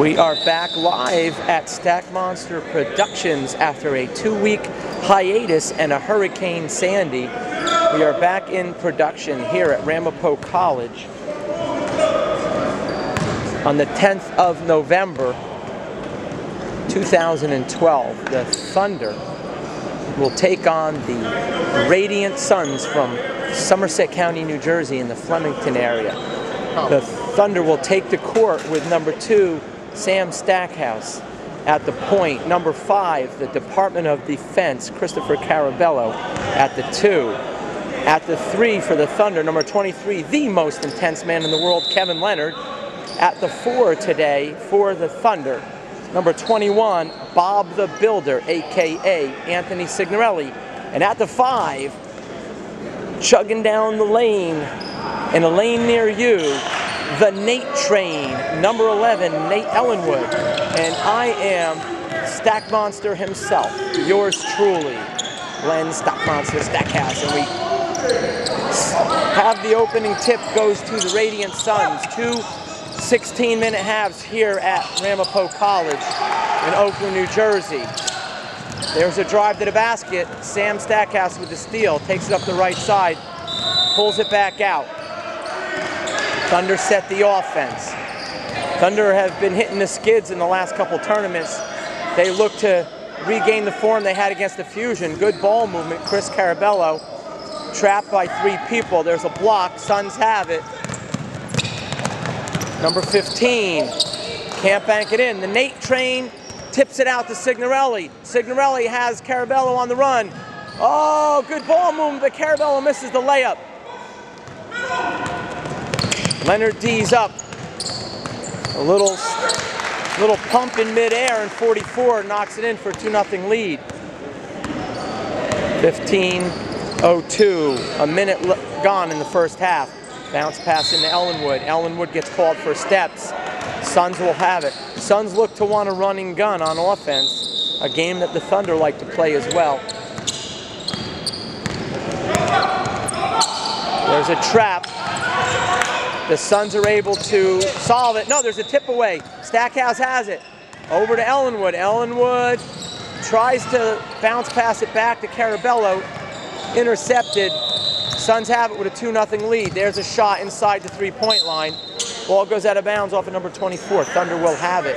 We are back live at Stack Monster Productions after a 2-week hiatus and a Hurricane Sandy. We are back in production here at Ramapo College on the 10th of November, 2012. The Thunder will take on the Radiant Suns from Somerset County, New Jersey in the Flemington area. The Thunder will take the court with number 2, Sam Stackhouse at the point. Number 5, the Department of Defense, Christopher Carabello at the 2. At the 3 for the Thunder, number 23, the most intense man in the world, Kevin Leonard. At the 4 today for the Thunder, number 21, Bob the Builder, a.k.a. Anthony Signorelli. And at the 5, chugging down the lane, in a lane near you, the Nate Train, number 11, Nate Ellenwood. And I am Stack Monster himself, yours truly, Glenn Stack Monster Stackhouse. And we have the opening tip goes to the Radiant Suns. 2 16-minute halves here at Ramapo College in Oakland, New Jersey. There's a drive to the basket. Sam Stackhouse with the steal, takes it up the right side, pulls it back out. Thunder set the offense. Thunder have been hitting the skids in the last couple tournaments. They look to regain the form they had against the Fusion. Good ball movement. Chris Carabello trapped by 3 people. There's a block. Suns have it. Number 15 can't bank it in. The Nate Train tips it out to Signorelli. Signorelli has Carabello on the run. Oh, good ball movement, but Carabello misses the layup. Leonard D's up. A little pump in midair, and 44 knocks it in for a 2-0 lead. 15:02, a minute gone in the first half. Bounce pass into Ellenwood. Ellenwood gets called for steps. Suns will have it. Suns look to want a running gun on offense, a game that the Thunder like to play as well. There's a trap. The Suns are able to solve it. No, there's a tip away. Stackhouse has it. Over to Ellenwood. Ellenwood tries to bounce pass it back to Carabello. Intercepted. Suns have it with a 2-0 lead. There's a shot inside the 3-point line. Ball goes out of bounds off of number 24. Thunder will have it.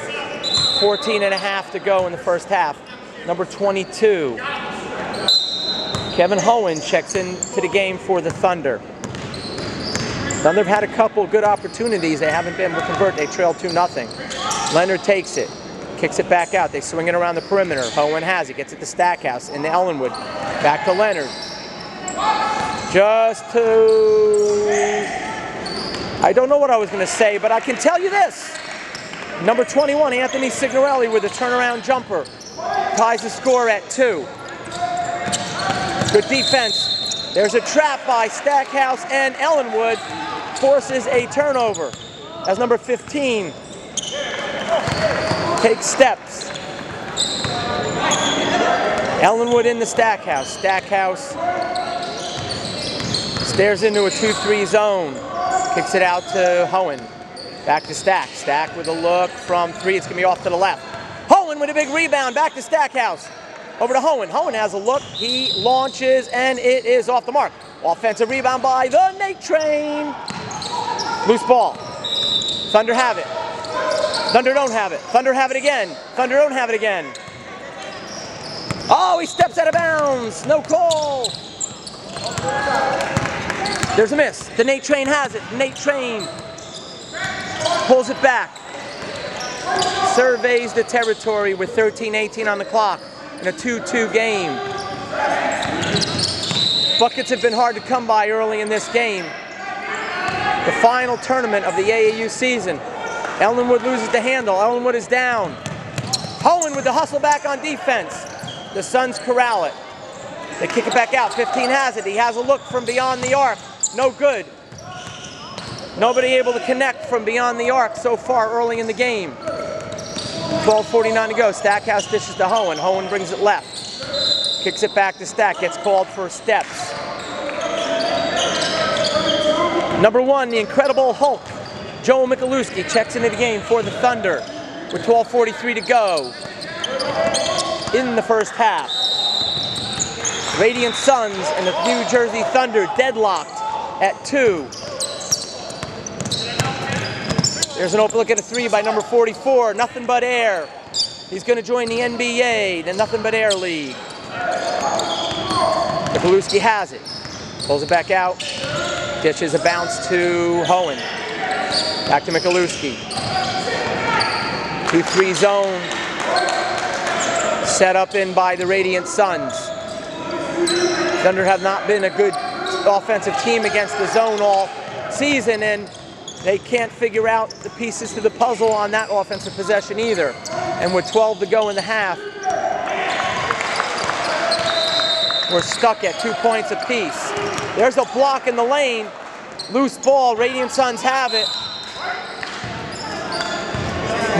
14.5 to go in the first half. Number 22, Kevin Hohen checks into the game for the Thunder. Thunder have had a couple good opportunities. They haven't been able to convert. They trail 2-0. Leonard takes it, kicks it back out. They swing it around the perimeter. Hohen has it, gets it to Stackhouse, into Ellenwood. Back to Leonard. Just to, I don't know what I was going to say, but I can tell you this. Number 21, Anthony Signorelli with a turnaround jumper. Ties the score at 2. Good defense. There's a trap by Stackhouse, and Ellenwood forces a turnover as number 15 takes steps. Ellenwood in the Stackhouse. Stackhouse stares into a 2-3 zone. Kicks it out to Hohen. Back to Stack. Stack with a look from 3. It's going to be off to the left. Hohen with a big rebound. Back to Stackhouse. Over to Hohen. Hohen has a look. He launches, and it is off the mark. Offensive rebound by the Nate Train. Loose ball. Thunder have it. Thunder don't have it. Thunder have it again. Thunder don't have it again. Oh, he steps out of bounds. No call. There's a miss. The Nate Train has it. Nate Train pulls it back. Surveys the territory with 13:18 on the clock in a 2-2 game. Buckets have been hard to come by early in this game. The final tournament of the AAU season. Ellenwood loses the handle. Ellenwood is down. Hohen with the hustle back on defense. The Suns corral it. They kick it back out. 15 has it. He has a look from beyond the arc. No good. Nobody able to connect from beyond the arc so far early in the game. 12:49 to go. Stackhouse dishes to Hohen. Hohen brings it left. Kicks it back to Stack. Gets called for steps. Number 1, the Incredible Hulk, Joe Michalewski, checks into the game for the Thunder. with 12:43 to go in the first half. Radiant Suns and the New Jersey Thunder deadlocked at 2. There's an open look at a 3 by number 44, Nothing But Air. He's going to join the NBA, the Nothing But Air League. Michalewski has it. Pulls it back out. Dishes a bounce to Hohen. Back to Michalewski. 2-3 zone. Set up in by the Radiant Suns. Thunder have not been a good offensive team against the zone all season, and they can't figure out the pieces to the puzzle on that offensive possession either. And with 12 to go in the half, we're stuck at 2 points apiece. There's a block in the lane. Loose ball, Radiant Suns have it.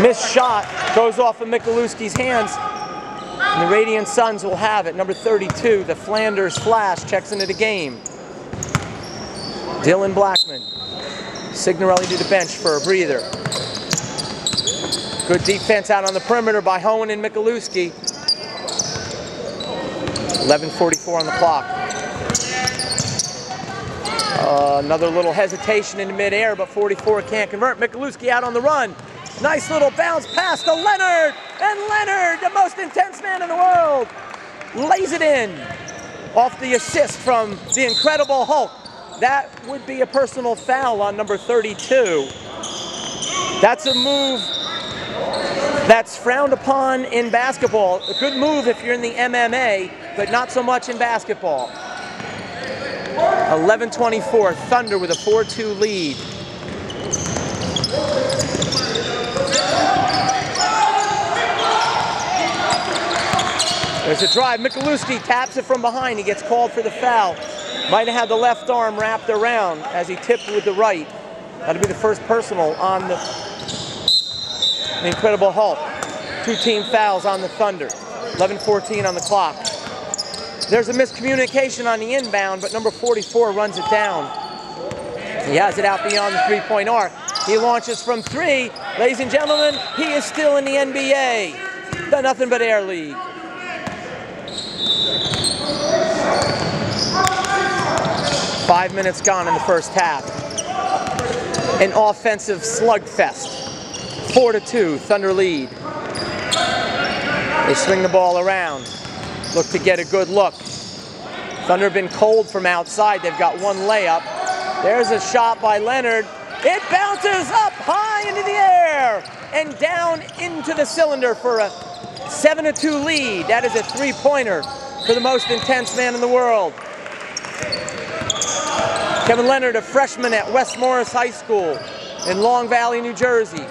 Missed shot, goes off of Michalewski's hands. And the Radiant Suns will have it. Number 32, the Flanders Flash, checks into the game. Dylan Blackman. Signorelli to the bench for a breather. Good defense out on the perimeter by Hohen and Michalewski. 11:44 on the clock. Another little hesitation in midair, but 44 can't convert. Michalewski out on the run. Nice little bounce pass to Leonard. And Leonard, the most intense man in the world, lays it in. Off the assist from the Incredible Hulk. That would be a personal foul on number 32. That's a move that's frowned upon in basketball. A good move if you're in the MMA, but not so much in basketball. 11:24, Thunder with a 4-2 lead. There's a drive. Michalewski taps it from behind. He gets called for the foul. Might have had the left arm wrapped around as he tipped with the right. That'll be the first personal on the Incredible Hulk. 2 team fouls on the Thunder. 11:14 on the clock. There's a miscommunication on the inbound, but number 44 runs it down. He has it out beyond the three-point arc. He launches from 3. Ladies and gentlemen, he is still in the NBA. The Nothing But Air League. Five minutes gone in the first half. An offensive slugfest. 4-2, Thunder lead. They swing the ball around. Look to get a good look. Thunder have been cold from outside. They've got one layup. There's a shot by Leonard. It bounces up high into the air and down into the cylinder for a 7-2 lead. That is a three-pointer for the most intense man in the world. Kevin Leonard, a freshman at West Morris High School in Long Valley, New Jersey.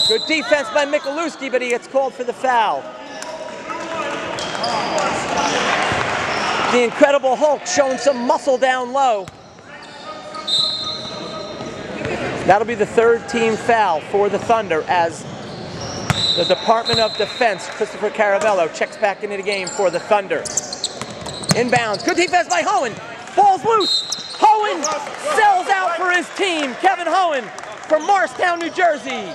Good defense by Michalewski, but he gets called for the foul. The Incredible Hulk showing some muscle down low. That'll be the third team foul for the Thunder as the Department of Defense, Christopher Carabello, checks back into the game for the Thunder. Inbounds. Good defense by Hohen. Ball's loose. Hohen sells out for his team. Kevin Hohen from Morristown, New Jersey.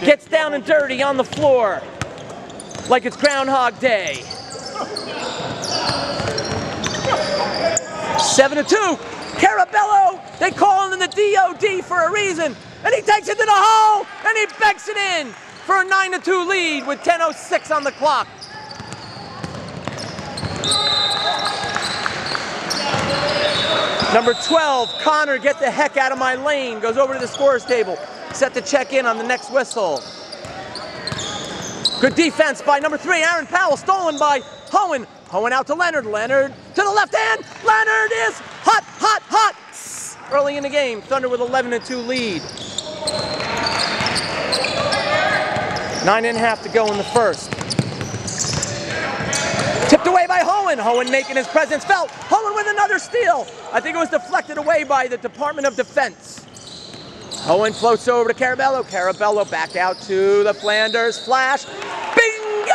Gets down and dirty on the floor like it's Groundhog Day. 7-2. Carabello, they call him the DOD for a reason. And he takes it to the hole, and he banks it in for a 9-2 lead with 10:06 on the clock. Number 12, Connor, get the heck out of my lane. Goes over to the scorer's table. Set to check in on the next whistle. Good defense by number 3, Aaron Powell, stolen by Hohen. Hohen out to Leonard. Leonard to the left hand. Leonard is hot, hot, hot. Early in the game, Thunder with 11-2 lead. 9.5 to go in the first. Tipped away by Hohen. Hohen making his presence felt. Hohen with another steal. I think it was deflected away by the Department of Defense. Hohen floats over to Carabello. Carabello back out to the Flanders Flash. Bingo!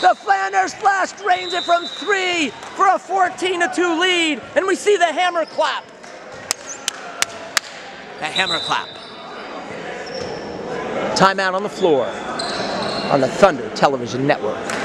The Flanders Flash drains it from 3 for a 14-2 lead. And we see the hammer clap. The hammer clap. Timeout on the Floor on the Thunder Television Network.